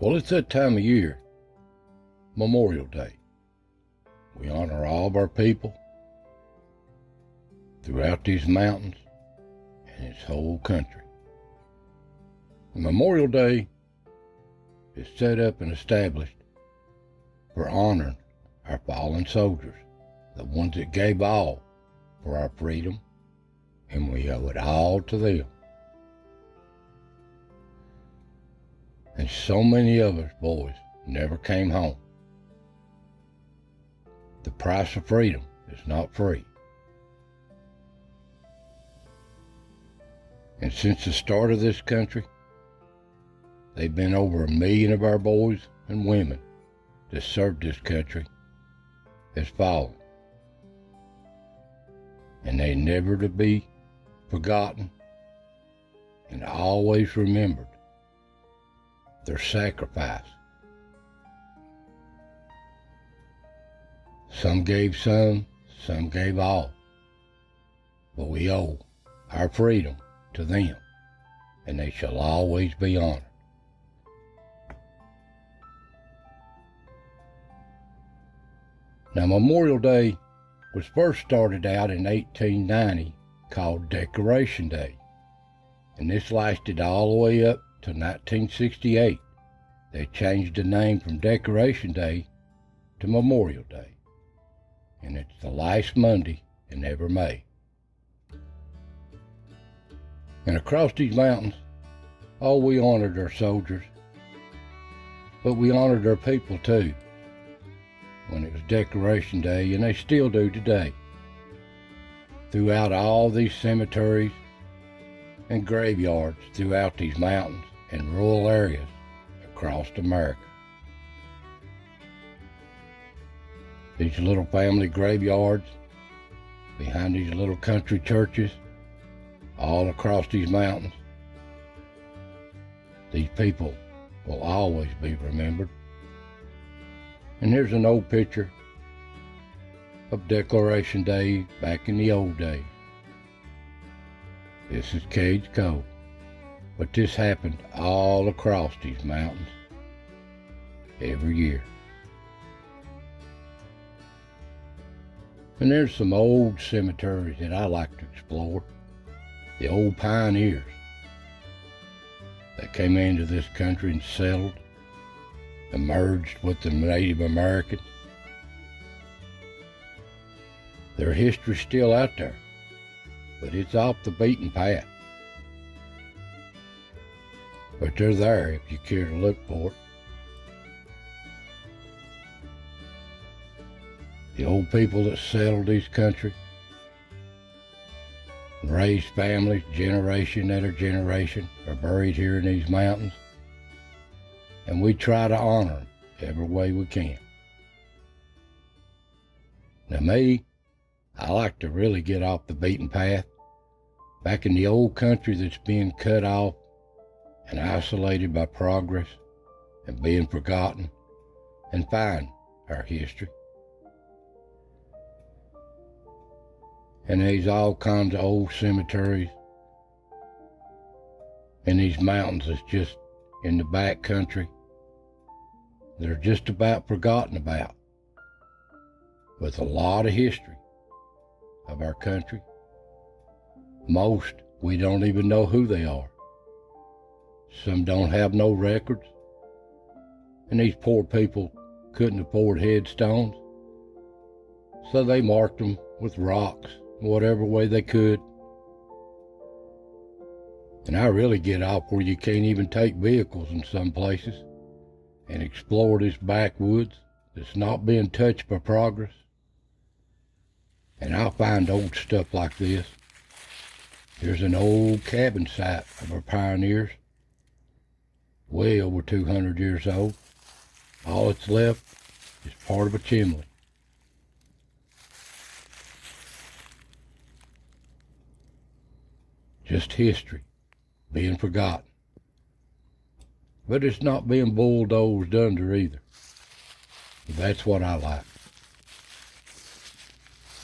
Well, it's that time of year, Memorial Day. We honor all of our people throughout these mountains and this whole country. And Memorial Day is set up and established for honoring our fallen soldiers, the ones that gave all for our freedom, and we owe it all to them. And so many of us boys never came home. The price of freedom is not free. And since the start of this country, they've been over 1 million of our boys and women that served this country has fallen. And they never to be forgotten and always remembered their sacrifice. Some gave some gave all. But we owe our freedom to them, and they shall always be honored. Now, Memorial Day was first started out in 1890 called Decoration Day, and this lasted all the way up to 1968. They changed the name from Decoration Day to Memorial Day, and it's the last Monday in every May. And across these mountains, we honored our soldiers, but we honored our people too when it was Decoration Day, and they still do today. Throughout all these cemeteries and graveyards throughout these mountains and rural areas across America. These little family graveyards behind these little country churches all across these mountains. These people will always be remembered. And here's an old picture of Declaration Day back in the old days. This is Cage Cove, but this happened all across these mountains every year. And there's some old cemeteries that I like to explore. The old pioneers that came into this country and settled and merged with the Native Americans. Their history's still out there, but it's off the beaten path. But they're there if you care to look for it. The old people that settled this country, raised families, generation after generation, are buried here in these mountains. And we try to honor them every way we can. Now me, I like to really get off the beaten path, back in the old country that's being cut off and isolated by progress and being forgotten, and find our history. And there's all kinds of old cemeteries in these mountains that's just in the back country. They're just about forgotten about, with a lot of history of our country. Most, we don't even know who they are. Some don't have no records, and these poor people couldn't afford headstones, so they marked them with rocks whatever way they could. And I really get off where you can't even take vehicles in some places and explore this backwoods that's not being touched by progress. And I'll find old stuff like this. There's an old cabin site of our pioneers, way over 200 years old. All that's left is part of a chimney. Just history being forgotten. But it's not being bulldozed under either. That's what I like.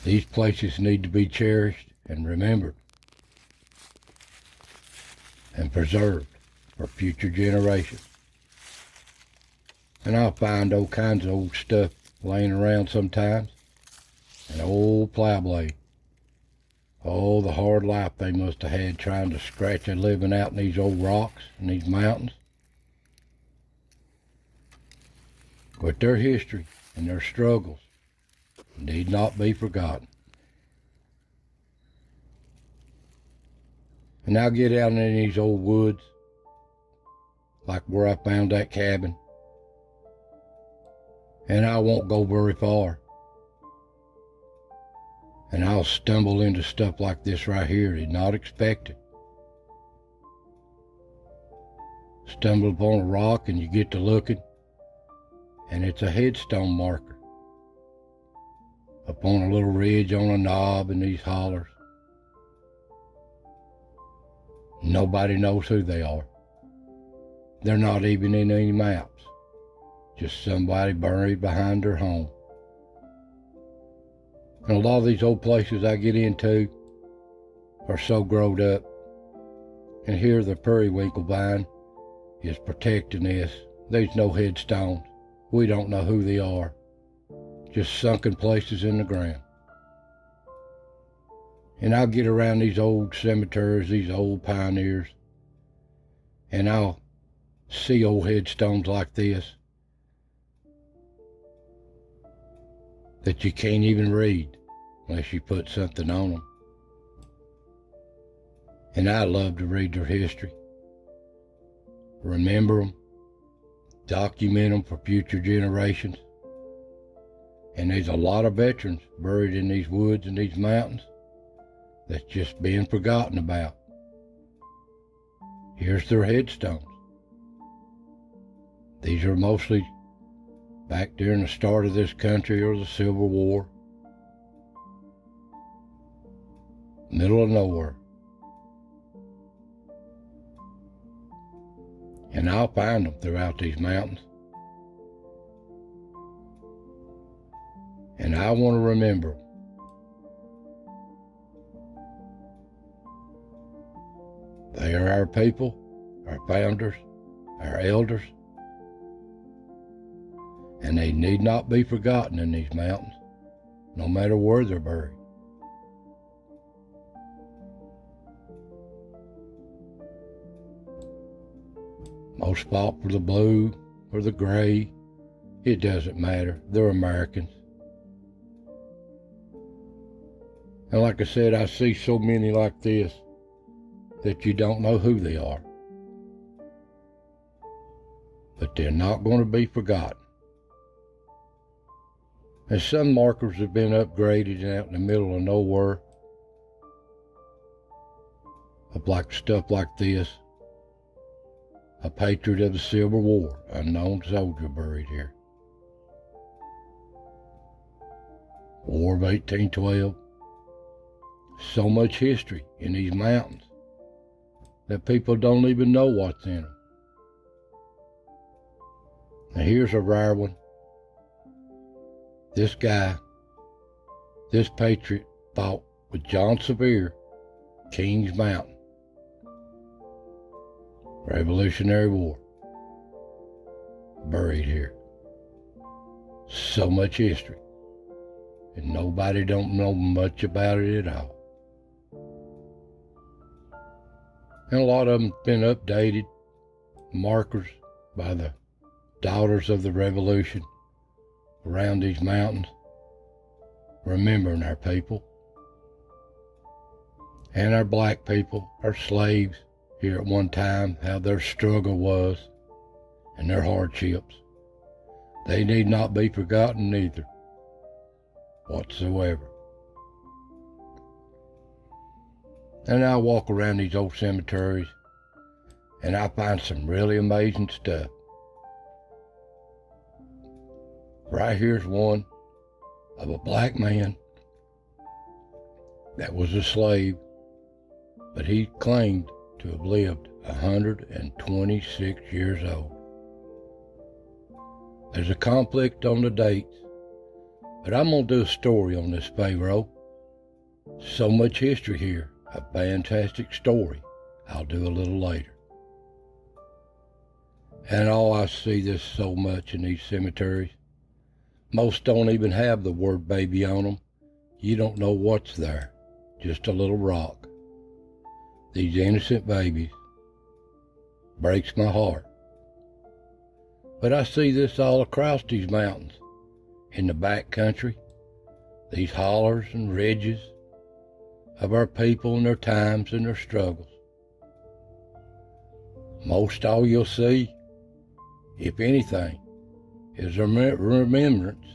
These places need to be cherished and remembered and preserved for future generations. And I'll find all kinds of old stuff laying around sometimes. An old plow blade. Oh, the hard life they must have had trying to scratch a living out in these old rocks and these mountains. But their history and their struggles need not be forgotten. And I'll get out in these old woods, like where I found that cabin, and I won't go very far. And I'll stumble into stuff like this right here, did not expect it. Stumble upon a rock and you get to looking, and it's a headstone marker upon a little ridge on a knob in these hollers. Nobody knows who they are. They're not even in any maps. Just somebody buried behind their home. And a lot of these old places I get into are so growed up. And here the periwinkle vine is protecting this. There's no headstones. We don't know who they are. Just sunken places in the ground. And I'll get around these old cemeteries, these old pioneers, and I'll see old headstones like this that you can't even read unless you put something on them. And I love to read their history, remember them, document them for future generations. And there's a lot of veterans buried in these woods and these mountains that's just being forgotten about. Here's their headstones. These are mostly back during the start of this country or the Civil War. Middle of nowhere. And I'll find them throughout these mountains. And I want to remember them. They are our people, our founders, our elders, and they need not be forgotten in these mountains, no matter where they're buried. Most fought for the blue or the gray. It doesn't matter. They're Americans. And like I said, I see so many like this that you don't know who they are. But they're not going to be forgotten. And some markers have been upgraded out in the middle of nowhere, of like stuff like this. A patriot of the Civil War, unknown soldier buried here. War of 1812. So much history in these mountains that people don't even know what's in them. Now here's a rare one. This guy, this patriot, fought with John Sevier, Kings Mountain. Revolutionary War. Buried here. So much history. And nobody don't know much about it at all. And a lot of them been updated, markers by the daughters of the Revolution around these mountains, remembering our people and our black people, our slaves here at one time, how their struggle was and their hardships. They need not be forgotten neither, whatsoever. And I walk around these old cemeteries and I find some really amazing stuff. Right here's one of a black man that was a slave, but he claimed to have lived 126 years old. There's a conflict on the dates, but I'm going to do a story on this Pharaoh. So much history here, a fantastic story I'll do a little later. And I see this so much in these cemeteries. Most don't even have the word baby on them. You don't know what's there, just a little rock. These innocent babies. Breaks my heart. But I see this all across these mountains, in the back country, these hollers and ridges of our people and their times and their struggles. Most all you'll see, if anything, is a remembrance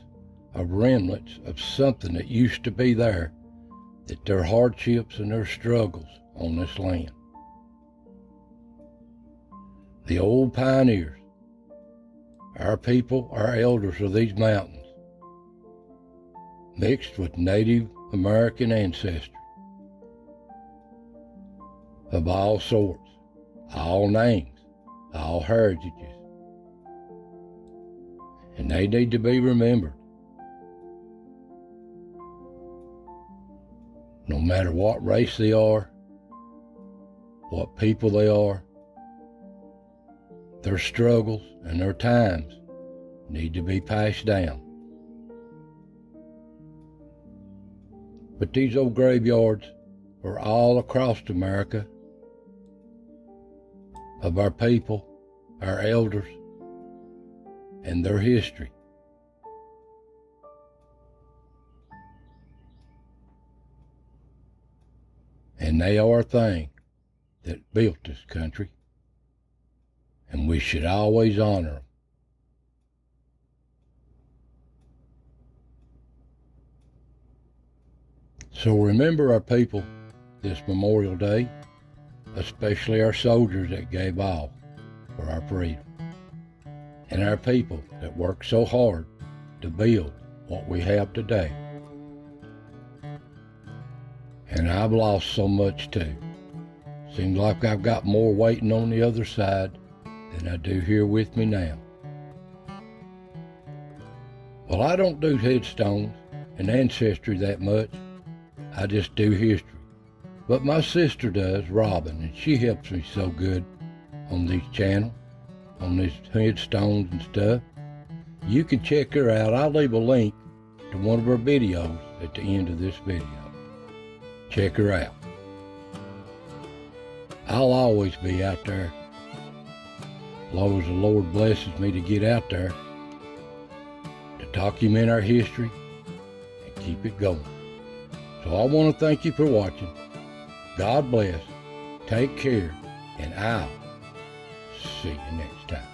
of remnants of something that used to be there, that their hardships and their struggles on this land. The old pioneers, our people, our elders of these mountains, mixed with Native American ancestry of all sorts, all names, all heritages. And they need to be remembered. No matter what race they are, what people they are, their struggles and their times need to be passed down. But these old graveyards are all across America of our people, our elders, and their history. And they are a thing that built this country, and we should always honor them. So remember our people this Memorial Day, especially our soldiers that gave all for our freedom, and our people that worked so hard to build what we have today. And I've lost so much too. Seems like I've got more waiting on the other side than I do here with me now. Well, I don't do headstones and ancestry that much. I just do history. But my sister does, Robin, and she helps me so good on these channels, on these headstones and stuff. You can check her out. I'll leave a link to one of her videos at the end of this video. Check her out. I'll always be out there, as long as the Lord blesses me to get out there to document our history and keep it going. So I want to thank you for watching. God bless, take care, and I'll see you next time.